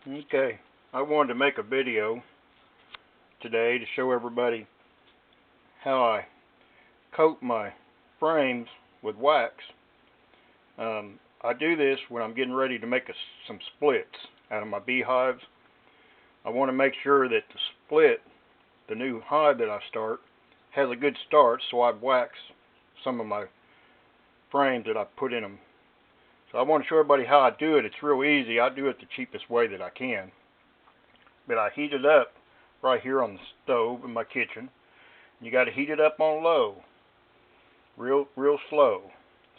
Okay, I wanted to make a video today to show everybody how I coat my frames with wax. I do this when I'm getting ready to make some splits out of my beehives. I want to make sure that the split, the new hive that I start, has a good start, so I wax some of my frames that I put in them. So I want to show everybody how I do it. It's real easy. I do it the cheapest way that I can. But I heat it up right here on the stove in my kitchen. You got to heat it up on low, real slow,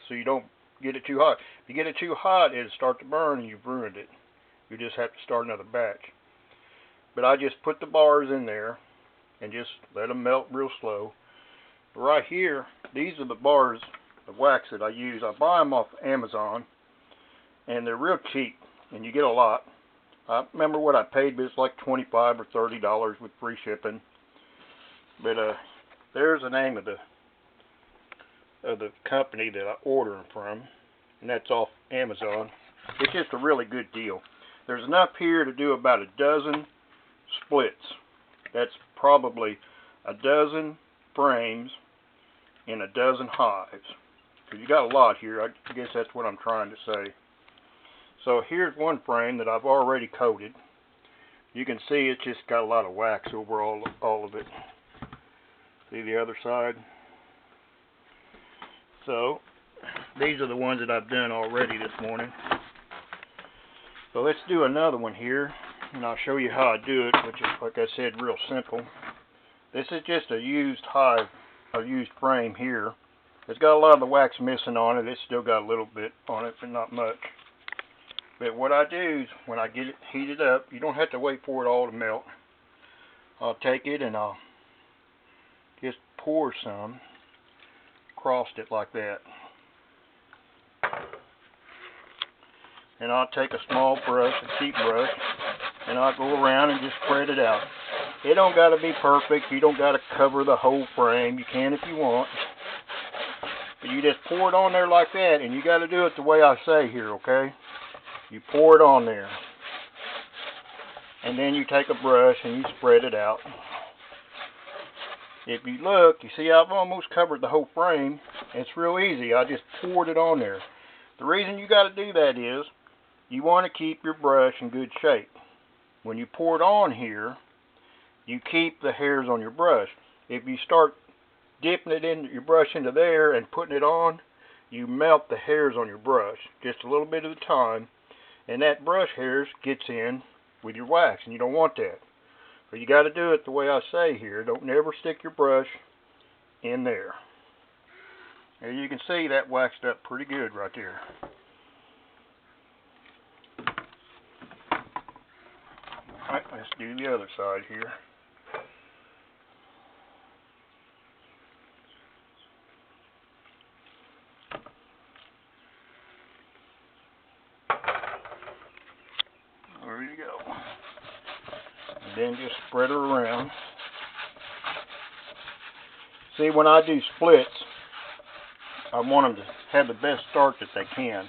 so you don't get it too hot. If you get it too hot, it'll start to burn and you've ruined it. You just have to start another batch. But I just put the bars in there and just let them melt real slow. But right here, these are the bars of wax that I use. I buy them off Amazon, and they're real cheap, and you get a lot. I remember what I paid, but it's like $25 or $30 with free shipping. But there's the name of the company that I order them from, and that's off Amazon. It's just a really good deal. There's enough here to do about a dozen splits. That's probably a dozen frames and a dozen hives. So you got a lot here. I guess that's what I'm trying to say. So here's one frame that I've already coated. You can see it's just got a lot of wax over all of it. See the other side? So these are the ones that I've done already this morning. So let's do another one here, and I'll show you how I do it, which is, like I said, real simple. This is just a used hive, a used frame here. It's got a lot of the wax missing on it. It's still got a little bit on it, but not much. But what I do is, when I get it heated up, you don't have to wait for it all to melt. I'll take it and I'll just pour some across it like that. And I'll take a small brush, a cheap brush, and I'll go around and just spread it out. It don't got to be perfect. You don't got to cover the whole frame. You can if you want. But you just pour it on there like that, and you got to do it the way I say here, okay? You pour it on there, and then you take a brush and you spread it out. If you look, you see I've almost covered the whole frame. It's real easy. I just poured it on there. The reason you got to do that is you want to keep your brush in good shape. When you pour it on here, you keep the hairs on your brush. If you start dipping it in your brush into there and putting it on, you melt the hairs on your brush just a little bit at a time. And that brush hairs gets in with your wax, and you don't want that. So you got to do it the way I say here. Don't never stick your brush in there. As you can see, that waxed up pretty good right there. Alright, let's do the other side here. There you go. And then just spread it around. See, when I do splits, I want them to have the best start that they can.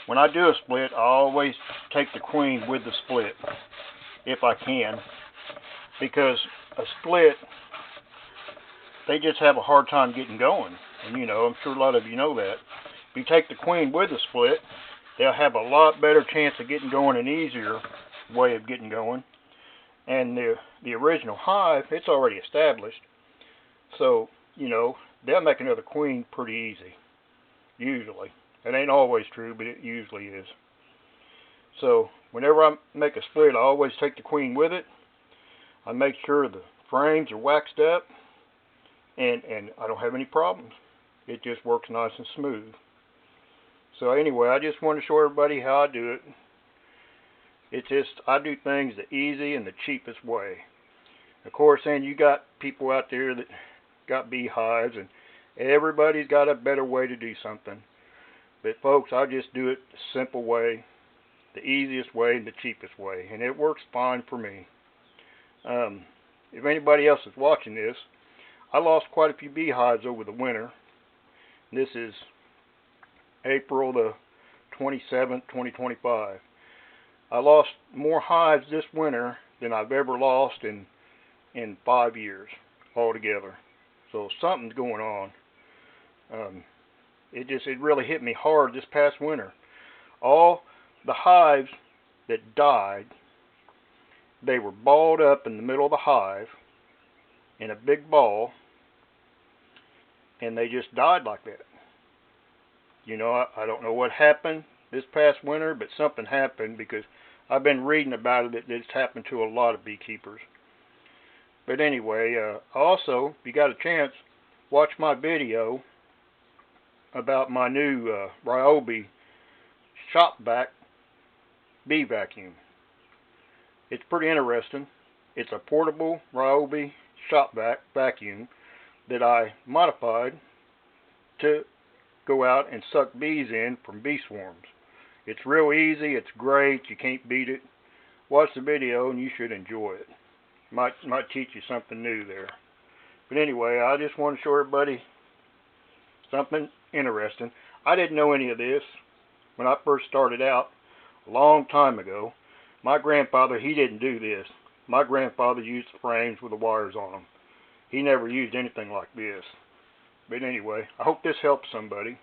When I do a split, I always take the queen with the split, if I can, because a split, they just have a hard time getting going. And you know, I'm sure a lot of you know that. If you take the queen with the split, they'll have a lot better chance of getting going, an easier way of getting going. And the original hive, it's already established. So, you know, they'll make another queen pretty easy. Usually. It ain't always true, but it usually is. So, whenever I make a split, I always take the queen with it. I make sure the frames are waxed up. And I don't have any problems. It just works nice and smooth. So anyway, I just want to show everybody how I do it. It's just, I do things the easy and the cheapest way. Of course, and you got people out there that got beehives, and everybody's got a better way to do something. But folks, I just do it the simple way, the easiest way, and the cheapest way. And it works fine for me. If anybody else is watching this, I lost quite a few beehives over the winter. This is April the 27th, 2025. I lost more hives this winter than I've ever lost in 5 years altogether. So something's going on. It really hit me hard this past winter. All the hives that died, they were balled up in the middle of the hive in a big ball, and they just died like that. You know, I don't know what happened this past winter, but something happened, because I've been reading about it that it's happened to a lot of beekeepers. But anyway, also, if you got a chance, watch my video about my new Ryobi Shop-Vac bee vacuum. It's pretty interesting. It's a portable Ryobi Shop-Vac vacuum that I modified to go out and suck bees in from bee swarms. It's real easy. It's great. You can't beat it. Watch the video and you should enjoy it. Might teach you something new there. But anyway, I just want to show everybody something interesting. I didn't know any of this when I first started out a long time ago. My grandfather, he didn't do this. My grandfather used frames with the wires on them. He never used anything like this. But anyway, I hope this helps somebody.